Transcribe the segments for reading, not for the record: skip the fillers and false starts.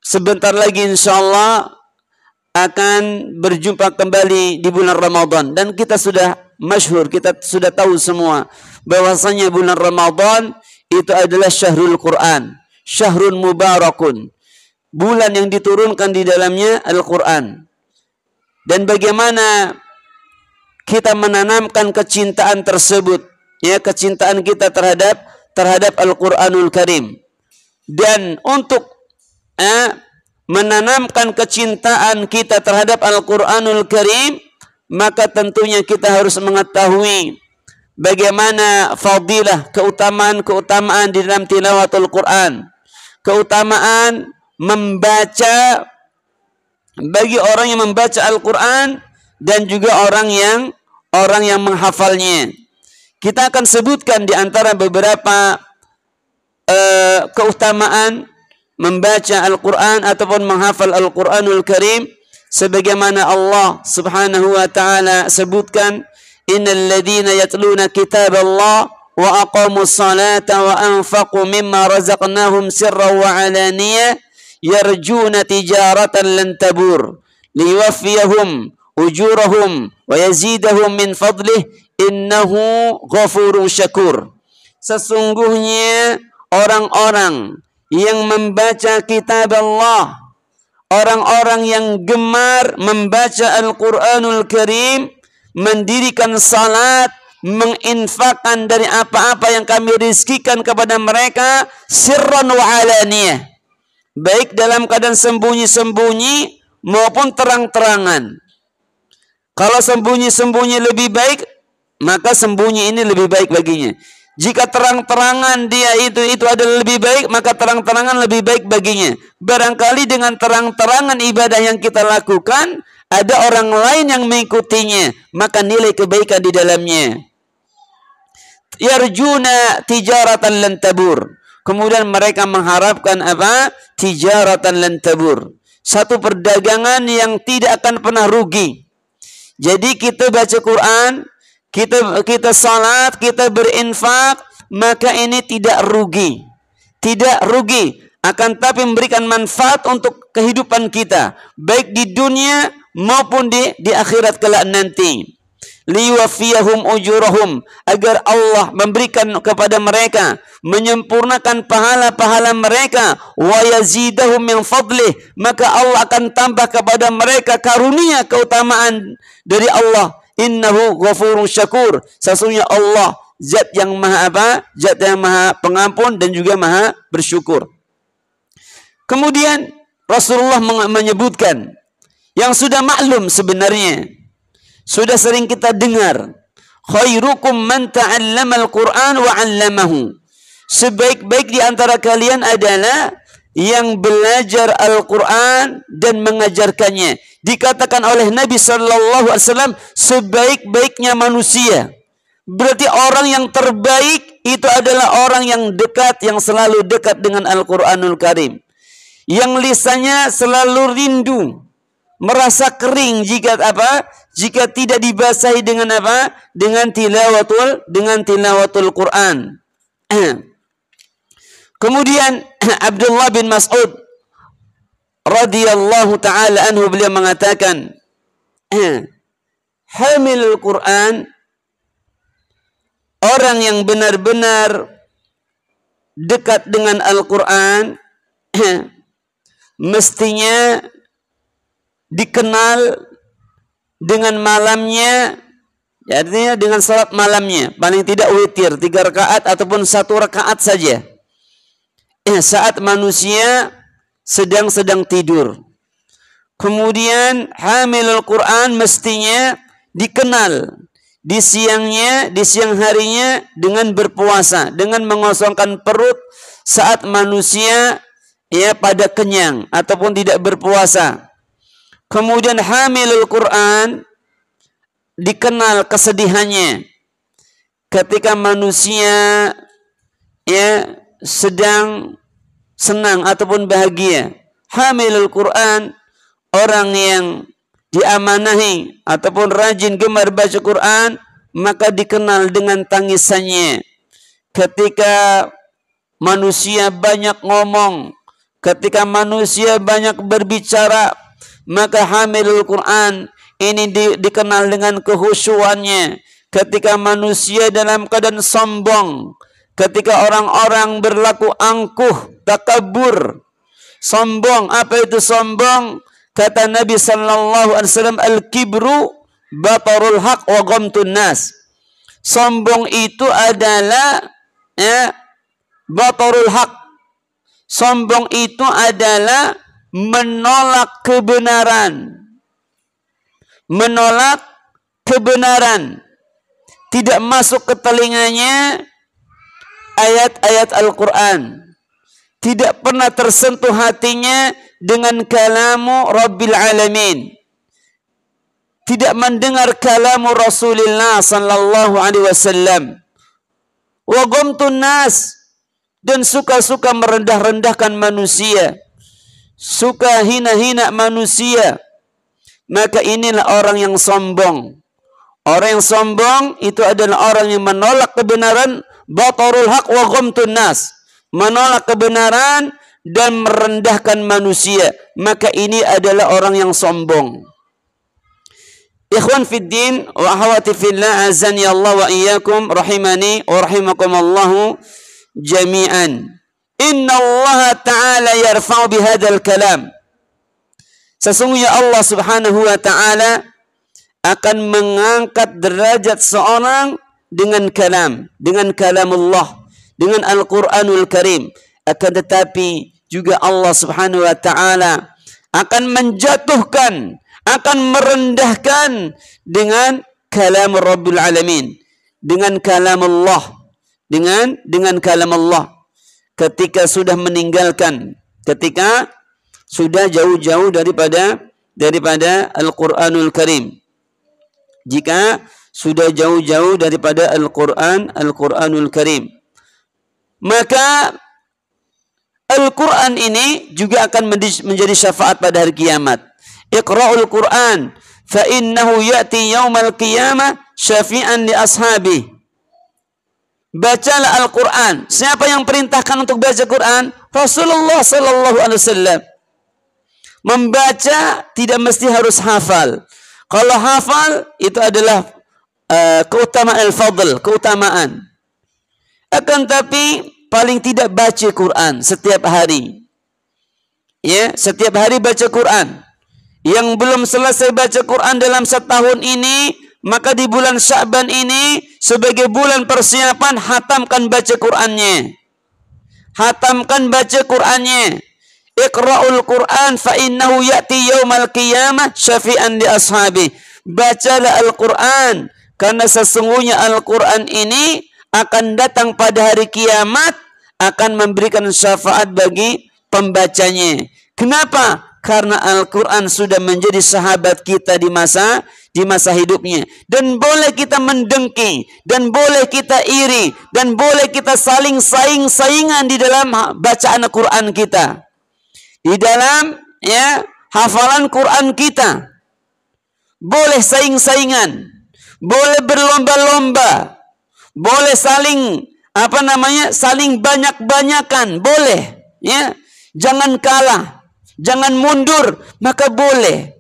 sebentar lagi insyaallah akan berjumpa kembali di bulan Ramadan, dan kita sudah masyhur, kita sudah tahu semua bahwasanya bulan Ramadan itu adalah syahrul Quran, syahrun mubarakun, bulan yang diturunkan di dalamnya Al-Quran. Dan bagaimana kita menanamkan kecintaan tersebut, ya, kecintaan kita terhadap Al-Quranul Karim. Dan untuk menanamkan kecintaan kita terhadap Al-Quranul Karim, maka tentunya kita harus mengetahui bagaimana fadilah, keutamaan di dalam tilawatul Quran, keutamaan membaca bagi orang yang membaca Al-Quran dan juga orang yang menghafalnya. Kita akan sebutkan di antara beberapa keutamaan membaca Al-Quran ataupun menghafal Al-Quranul Karim, sebagaimana Allah Subhanahu wa taala sebutkan, innal ladzina yatluna kitaballah wa aqamus salata wa anfaqu mimma razaqnahum sirran wa alaniyah yarjuna tijaratan lan tabur liwaffiyahum ujurahum wa yazidahum min fadlih innahu ghafurun syakur. Sesungguhnya orang-orang yang membaca kitab Allah, orang-orang yang gemar membaca Al-Quranul Karim, mendirikan salat, menginfakkan dari apa-apa yang kami rizkikan kepada mereka, sirran wa alaniyah, baik dalam keadaan sembunyi-sembunyi maupun terang-terangan. Kalau sembunyi-sembunyi lebih baik, maka sembunyi ini lebih baik baginya. Jika terang-terangan dia itu adalah lebih baik, maka terang-terangan lebih baik baginya. Barangkali dengan terang-terangan ibadah yang kita lakukan, ada orang lain yang mengikutinya, maka nilai kebaikan di dalamnya. Yarjuna tijaratan lan tabur. Kemudian mereka mengharapkan apa? Tijaratan lan tabur. Satu perdagangan yang tidak akan pernah rugi. Jadi kita baca Quran, kita salat, kita berinfak, maka ini tidak rugi. Tidak rugi, akan tapi memberikan manfaat untuk kehidupan kita, baik di dunia maupun di akhirat kelak nanti. Liwafiyahum ujurahum, agar Allah memberikan kepada mereka, menyempurnakan pahala-pahala mereka, wa yazidahum min fadlih, maka Allah akan tambah kepada mereka karunia keutamaan dari Allah. Innahu ghafurun syakur, sesungguhnya Allah zat yang maha apa? Zat yang maha pengampun dan juga maha bersyukur. Kemudian Rasulullah menyebutkan yang sudah maklum sebenarnya, sudah sering kita dengar, khairukum man ta'allama al-Quran wa 'allamahu. Sebaik-baik di antara kalian adalah yang belajar Al-Quran dan mengajarkannya. Dikatakan oleh Nabi sallallahu alaihi wasallam sebaik-baiknya manusia. Berarti orang yang terbaik itu adalah orang yang dekat, yang selalu dekat dengan Al-Quranul Karim. Yang lisannya selalu rindu, merasa kering jika apa? Jika tidak dibasahi dengan apa? Dengan tilawatul Quran. Kemudian Abdullah bin Mas'ud radhiyallahu taala anhu, beliau mengatakan, hamilul Quran, orang yang benar-benar dekat dengan Al-Quran mestinya dikenal dengan malamnya, artinya dengan salat malamnya, paling tidak witir 3 rakaat ataupun 1 rakaat saja, saat manusia sedang tidur. Kemudian hamilul Quran mestinya dikenal di siang harinya dengan berpuasa, dengan mengosongkan perut saat manusia pada kenyang ataupun tidak berpuasa. Kemudian hamilul Quran dikenal kesedihannya ketika manusia sedang senang ataupun bahagia. Hamilul Quran, orang yang diamanahi ataupun rajin gemar baca Quran, maka dikenal dengan tangisannya ketika manusia banyak ngomong, ketika manusia banyak berbicara, maka hamilul Quran ini dikenal dengan kehusyuannya. Ketika manusia dalam keadaan sombong, ketika orang-orang berlaku angkuh, takabur, sombong. Apa itu sombong? Kata Nabi sallallahu alaihi wasallam, al-kibru batarul haq wa ghamtun nas. Sombong itu adalah batarul haq. Sombong itu adalah menolak kebenaran. Menolak kebenaran. Tidak masuk ke telinganya ayat-ayat Al-Quran. Tidak pernah tersentuh hatinya dengan kalamu Rabbil Alamin. Tidak mendengar kalamu Rasulullah sallallahu alaihi wasallam. Wa ghamtun nas, dan suka-suka merendah-rendahkan manusia, suka hina-hina manusia. Maka inilah orang yang sombong. Orang yang sombong itu adalah orang yang menolak kebenaran, batarul haq wa ghamtun nas, menolak kebenaran dan merendahkan manusia. Maka ini adalah orang yang sombong. Ikhwan fid din wa akhwati fillah, azani Allah wa iyyakum, rahimani wa rahimakumullah jami'an. Inna Allah ta'ala yarfa'u bihadzal kalam. Sesungguhnya Allah Subhanahu wa ta'ala akan mengangkat derajat seorang dengan kalam Allah, dengan Al-Qur'anul Karim. Akan tetapi juga Allah Subhanahu wa ta'ala akan menjatuhkan, akan merendahkan dengan kalam Rabbul Alamin, dengan kalam Allah, dengan kalam Allah. Ketika sudah meninggalkan, ketika sudah jauh-jauh daripada Al-Qur'anul Karim. Jika sudah jauh-jauh daripada Al-Qur'anul Karim, maka Al-Quran ini juga akan menjadi syafaat pada hari kiamat. Iqra'ul Quran fa innahu ya'ti yaumal qiyamah syafi'an li ashabi. Bacalah Al-Quran. Siapa yang perintahkan untuk baca Quran? Rasulullah sallallahu alaihi wasallam. Membaca tidak mesti harus hafal. Kalau hafal itu adalah keutamaan al-fadl, keutamaan. Akan tapi paling tidak baca Quran setiap hari. Ya, setiap hari baca Quran. Yang belum selesai baca Quran dalam setahun ini, maka di bulan Sya'ban ini sebagai bulan persiapan, hatamkan baca Qurannya. Hatamkan baca Qurannya. Iqra'ul Quran fa innahu ya'ti yaumal qiyamah syafi'an li ashabi. Bacalah Al-Quran karena sesungguhnya Al-Quran ini akan datang pada hari kiamat, akan memberikan syafaat bagi pembacanya. Kenapa? Karena Al-Quran sudah menjadi sahabat kita di masa hidupnya. Dan boleh kita mendengki, dan boleh kita iri, dan boleh kita saling saingan di dalam bacaan Al-Quran kita. Di dalam hafalan Quran kita. Boleh saingan, boleh berlomba-lomba, boleh saling saling banyak-banyakan, boleh, ya. Jangan kalah, jangan mundur, maka boleh.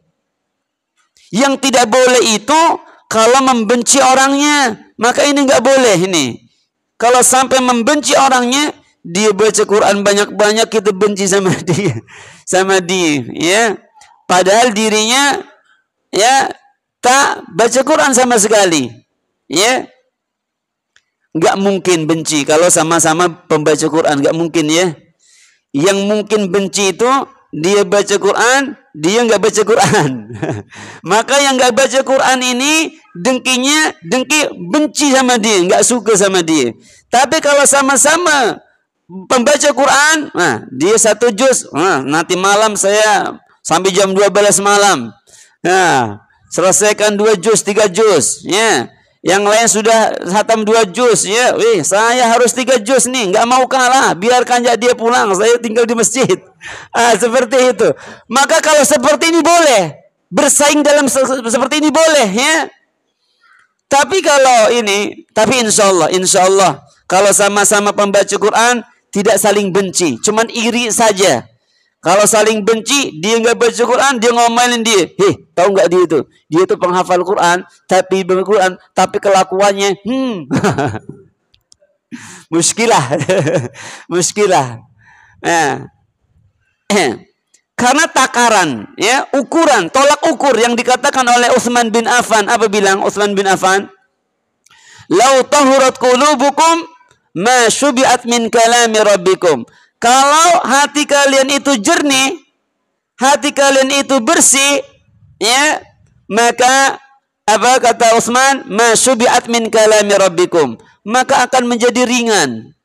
Yang tidak boleh itu kalau membenci orangnya, maka ini enggak boleh ini. Kalau sampai membenci orangnya, dia baca Quran banyak-banyak, kita benci sama dia, ya. Padahal dirinya tak baca Quran sama sekali, ya. Enggak mungkin benci kalau sama-sama pembaca Quran, enggak mungkin, ya. Yang mungkin benci itu dia baca Quran, dia enggak baca Quran. Maka yang enggak baca Quran ini dengki benci sama dia, enggak suka sama dia. Tapi kalau sama-sama pembaca Quran, dia 1 juz, nanti malam saya sampai jam 12 malam. Nah, selesaikan 2 juz, 3 juz, ya. Yang lain sudah khatam 2 juz, ya. Saya harus 3 juz nih, enggak mau kalah, biarkan aja dia pulang, saya tinggal di masjid. Seperti itu. Maka kalau seperti ini boleh, bersaing dalam seperti ini boleh, ya. Tapi kalau ini, insya Allah, kalau sama-sama pembaca Quran, tidak saling benci, cuman iri saja. Kalau saling benci, dia nggak baca Quran, dia ngomelin dia. Tahu nggak dia itu? Dia itu penghafal Quran, tapi Quran, tapi kelakuannya, muskilah, muskilah. Nah, karena takaran, ya, ukuran, tolak ukur yang dikatakan oleh Utsman bin Affan. Apa bilang Utsman bin Affan? Lau tahurat qulubukum ma syubi'at min kalami rabbikum. Kalau hati kalian itu jernih, hati kalian itu bersih, ya, maka apa kata Utsman? Ma syubi'at min kalami rabbikum. Maka akan menjadi ringan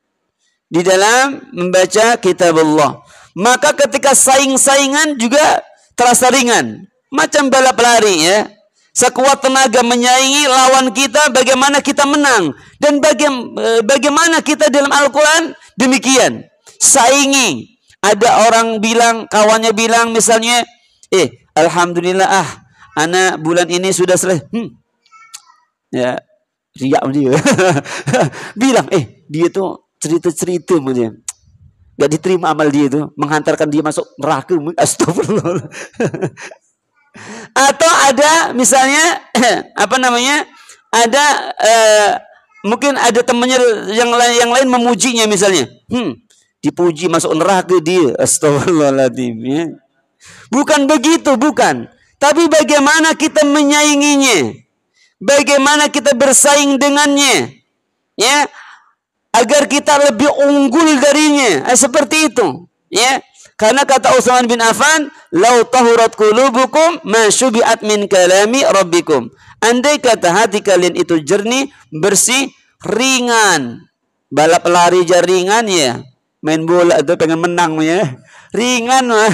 di dalam membaca kitab Allah. Maka ketika saing-saingan juga terasa ringan. Macam balap lari, ya. Sekuat tenaga menyaingi lawan kita, bagaimana kita menang. Dan bagaimana kita dalam Al-Quran, demikian. Saingi. Ada orang bilang, kawannya bilang misalnya, alhamdulillah, anak bulan ini sudah selesai. Ya, riak dia. Bilang, dia tuh cerita-cerita dia. Gak diterima amal dia itu, menghantarkan dia masuk neraka. Astagfirullah. Atau ada misalnya apa namanya? Ada mungkin ada temannya yang lain memujinya misalnya. Dipuji masuk neraka dia. Astagfirullahaladzim, ya. Bukan begitu, bukan. Tapi bagaimana kita menyainginya? Bagaimana kita bersaing dengannya? Ya, agar kita lebih unggul darinya. Seperti itu, ya. Karena kata Utsman bin Affan, "Lau tahurat qulubukum ma syubi'at min kalami rabbikum." Andai kata hati kalian itu jernih, bersih, ringan. Balap lari aja ringan, ya. Main bola itu pengen menang, ya. Ringan, mah.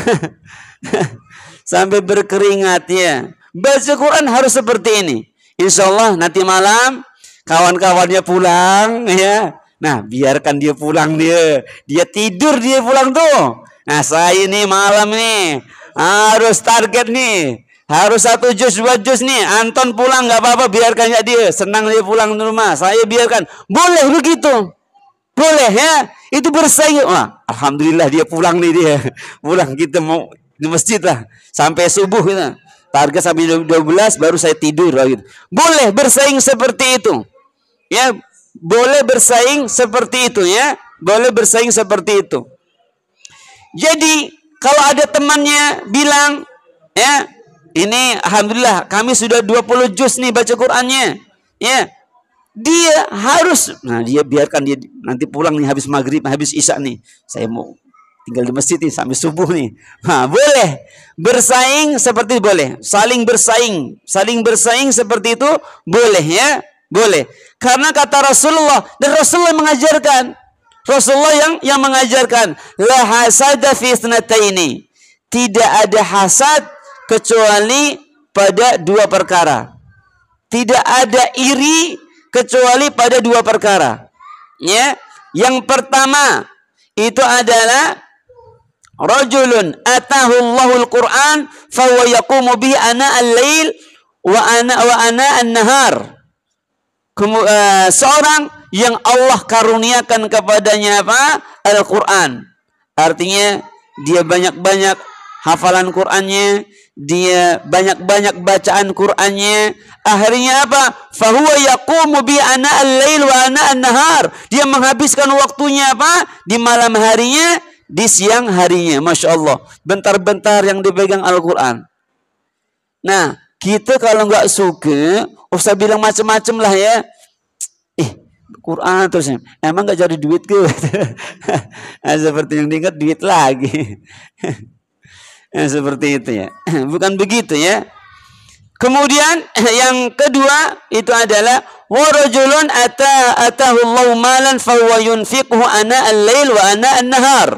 Sampai berkeringat, ya. Baca Quran harus seperti ini. Insya Allah nanti malam kawan-kawannya pulang, ya. Nah, biarkan dia pulang dia. Dia tidur, dia pulang tuh. Nah, saya ini malam nih harus target nih. Harus 1 juz 2 juz nih. Anton pulang nggak apa-apa, biarkan ya dia. Senang dia pulang ke rumah. Saya biarkan. Boleh begitu. Boleh, ya. Itu bersaing. Wah, alhamdulillah dia pulang nih dia. Pulang, kita mau di masjid lah. Sampai subuh kita. Target sampai 12 baru saya tidur gitu. Boleh bersaing seperti itu. Ya, boleh bersaing seperti itu, ya. Boleh bersaing seperti itu. Jadi kalau ada temannya bilang, ya, ini alhamdulillah kami sudah 20 juz nih baca Qur'annya, ya, dia harus, nah dia biarkan dia nanti pulang nih habis maghrib, habis isya nih, saya mau tinggal di masjid nih sampai subuh nih. Nah, boleh bersaing seperti itu, boleh saling bersaing seperti itu, boleh, ya, boleh. Karena kata Rasulullah, dan Rasulullah mengajarkan, Rasulullah yang mengajarkan, la hasada fi ithnataini. Tidak ada hasad kecuali pada 2 perkara. Tidak ada iri kecuali pada 2 perkara. Ya, yang pertama itu adalah rajulun atahu Allahul Quran fa huwa yaqumu bihi ana al-lail wa ana an-nahar. Seorang yang Allah karuniakan kepadanya apa? Al-Quran. Artinya dia banyak-banyak hafalan Qurannya, dia banyak-banyak bacaan Qurannya. Akhirnya apa? Fahuwa yaqumu bi ana al-lail wa ana an-nahar. Dia menghabiskan waktunya apa? Di malam harinya, di siang harinya. Masya Allah. Bentar-bentar yang dipegang Al-Quran. Nah, kita kalau nggak suka, usah bilang macam-macam lah, ya. Quran terus, emang nggak jadi duit ke? Nah, seperti yang diingat duit lagi. Nah, seperti itu, ya. Bukan begitu, ya. Kemudian yang kedua itu adalah warajulun atahu Allahu malan fa huwa yunfiquhu ana al-lail wa ana an-nahar.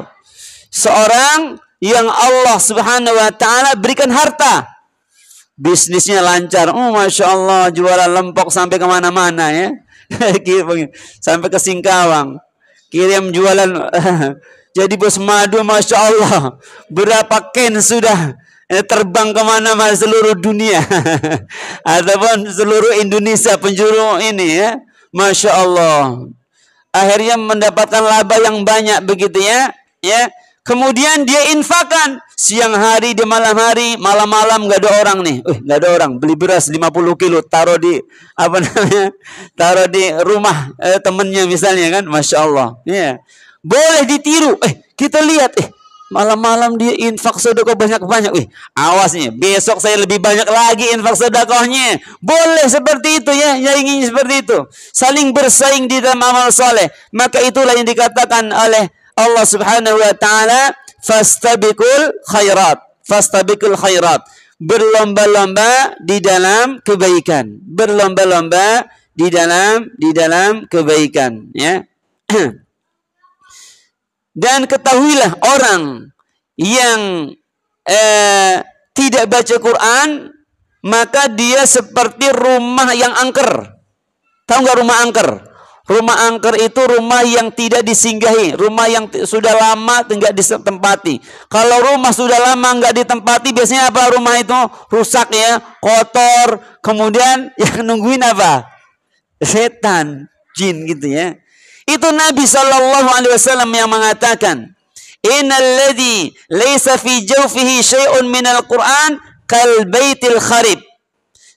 Seorang yang Allah Subhanahu wa taala berikan harta, bisnisnya lancar. Masya Allah, jualan lempok sampai kemana-mana, ya. Sampai ke Singkawang, kirim jualan. Jadi bos madu, Masya Allah, berapa ken sudah terbang kemana-mana seluruh dunia. Ataupun seluruh Indonesia penjuru ini, ya. Masya Allah. akhirnya mendapatkan laba yang banyak begitu ya. Ya. Kemudian dia infakkan siang hari di malam hari, malam-malam nggak ada orang nih. Nggak ada orang, beli beras 50 kilo taruh di apa namanya? Taruh di rumah temennya misalnya kan, Masya Allah. Ya. Boleh ditiru. Kita lihat malam-malam dia infak sedekah banyak-banyak. Awas nih, besok saya lebih banyak lagi infak sedekahnya. Boleh seperti itu ya, yang ingin seperti itu. Saling bersaing di dalam amal soleh. Maka itulah yang dikatakan oleh Allah Subhanahu wa taala, fastabiqul khairat. Fastabiqul khairat. Berlomba-lomba di dalam kebaikan. Berlomba-lomba di dalam kebaikan, ya. Dan ketahuilah orang yang tidak baca Quran, maka dia seperti rumah yang angker. Tahu nggak rumah angker? Rumah angker itu rumah yang tidak disinggahi, rumah yang sudah lama tidak ditempati. Kalau rumah sudah lama nggak ditempati, biasanya apa? Rumah itu rusak ya, kotor. Kemudian yang nungguin apa? Setan, jin gitu ya. Itu Nabi SAW yang mengatakan, innal ladzi laisa fi jawfihi syai'un minal Qur'an kal baitil kharib.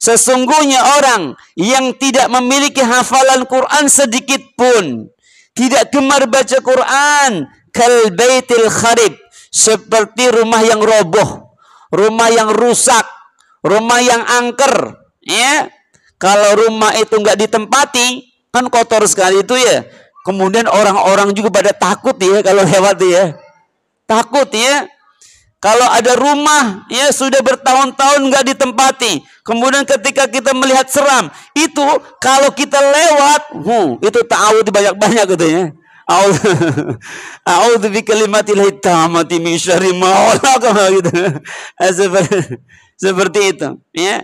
Sesungguhnya orang yang tidak memiliki hafalan Quran sedikit pun, tidak gemar baca Quran, kal baitil kharib, seperti rumah yang roboh, rumah yang rusak, rumah yang angker, ya. Kalau rumah itu nggak ditempati, kan kotor sekali itu ya. Kemudian orang-orang juga pada takut ya kalau lewat ya. Takut ya. Kalau ada rumah ya sudah bertahun-tahun nggak ditempati, kemudian ketika kita melihat seram, itu kalau kita lewat, itu ta'awudz banyak-banyak gitu ya. A'udzu bikalimatil tammati min syarri ma khalaq gitu. Seperti itu, ya.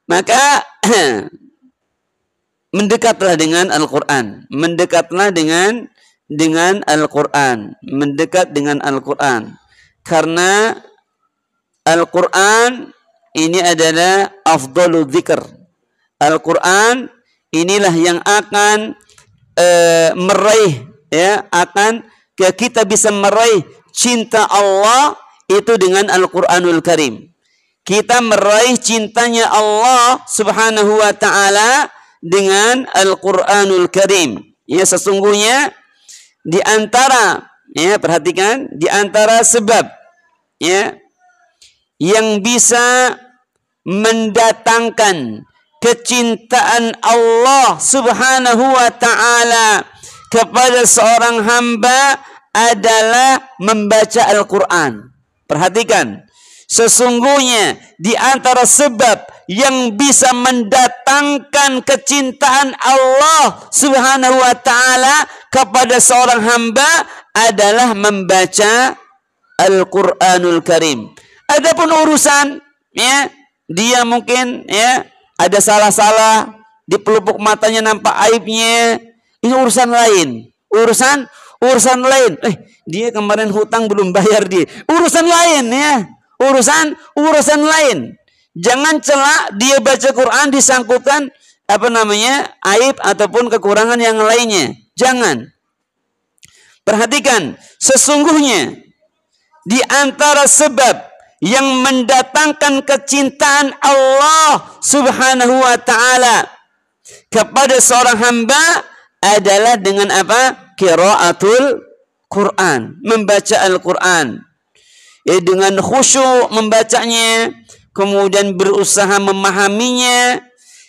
Maka mendekatlah dengan Al-Qur'an, mendekatlah dengan Al-Qur'an, mendekat dengan Al-Qur'an. Karena Al-Quran ini adalah afdhalu dzikr. Al-Quran inilah yang akan meraih ya, akan kita bisa meraih cinta Allah itu dengan Al-Quranul Karim. Kita meraih cintanya Allah Subhanahu wa taala dengan Al-Quranul Karim. Ya, sesungguhnya di antara, ya, perhatikan, di antara sebab ya yang bisa mendatangkan kecintaan Allah Subhanahu wa taala kepada seorang hamba adalah membaca Al-Qur'an. Perhatikan, sesungguhnya di antara sebab yang bisa mendatangkan kecintaan Allah Subhanahu wa taala kepada seorang hamba adalah membaca Al-Qur'anul Karim. Adapun urusan ya, dia mungkin ya ada salah-salah, di pelupuk matanya nampak aibnya, ini urusan lain. Urusan lain. Dia kemarin hutang belum bayar dia. Urusan lain ya. Urusan lain. Jangan celak dia baca Quran disangkutkan aib ataupun kekurangan yang lainnya. Jangan. Perhatikan, sesungguhnya di antara sebab yang mendatangkan kecintaan Allah Subhanahu wa taala kepada seorang hamba adalah dengan apa? Qiraatul Quran, membaca Al-Quran. Ya, dengan khusyuk membacanya, kemudian berusaha memahaminya,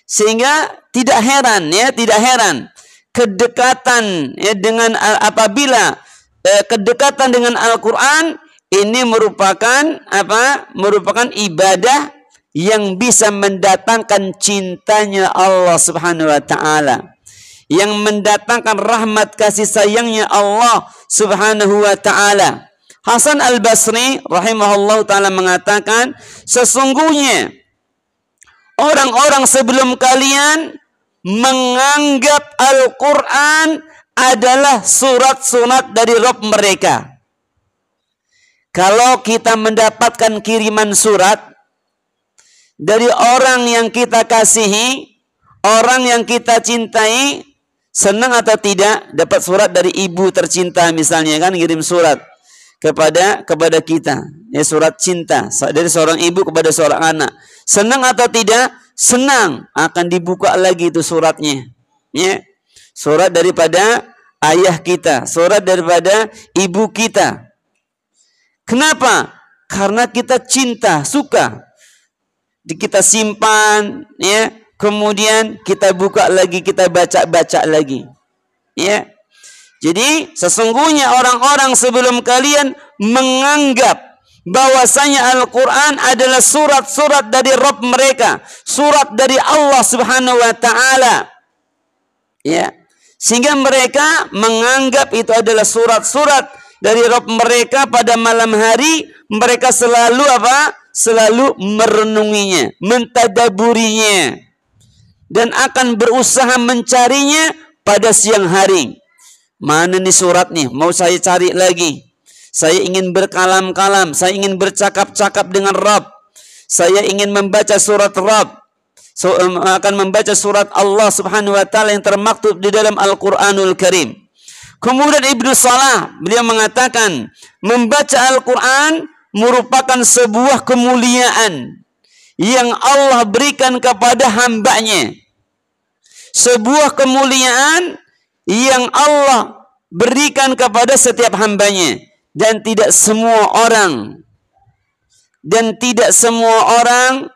sehingga tidak heran kedekatan ya dengan apabila kedekatan dengan Al-Quran ini merupakan ibadah yang bisa mendatangkan cintanya Allah Subhanahu wa taala, yang mendatangkan rahmat kasih sayangnya Allah Subhanahu wa taala. Hasan Al-Basri rahimahullah taala mengatakan, sesungguhnya orang-orang sebelum kalian menganggap Al-Quran adalah surat-surat dari Rabb mereka. Kalau kita mendapatkan kiriman surat dari orang yang kita kasihi, orang yang kita cintai, Senang atau tidak dapat surat dari ibu tercinta misalnya, kan ngirim surat kepada kita, ya, surat cinta dari seorang ibu kepada seorang anak. Senang atau tidak? Senang. Akan dibuka lagi itu suratnya, ya. Surat daripada ayah kita, surat daripada ibu kita. Kenapa? Karena kita cinta, suka. Kita simpan, ya. Kemudian kita buka lagi, kita baca-baca lagi, ya. Jadi sesungguhnya orang-orang sebelum kalian menganggap bahwasanya Al-Quran adalah surat-surat dari Rabb mereka, surat dari Allah Subhanahu wa Ta'ala, ya. Sehingga mereka menganggap itu adalah surat-surat dari Rabb mereka. Pada malam hari mereka selalu apa? Selalu merenunginya, mentadaburinya, dan akan berusaha mencarinya pada siang hari. Mana nih surat nih? Mau saya cari lagi. Saya ingin berkalam-kalam, saya ingin bercakap-cakap dengan Rabb. Saya ingin membaca surat Rabb. Akan membaca surat Allah Subhanahu wa Ta'ala yang termaktub di dalam Al-Quranul Karim. Kemudian Ibnu Salah, beliau mengatakan, membaca Al-Quran merupakan sebuah kemuliaan yang Allah berikan kepada hambanya. Sebuah kemuliaan yang Allah berikan kepada setiap hambanya. Dan tidak semua orang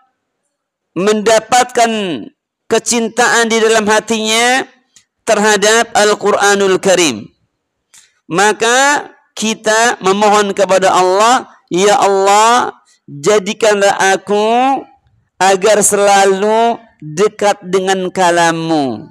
mendapatkan kecintaan di dalam hatinya terhadap Al-Quranul Karim. Maka kita memohon kepada Allah, ya Allah, jadikanlah aku agar selalu dekat dengan kalam-Mu.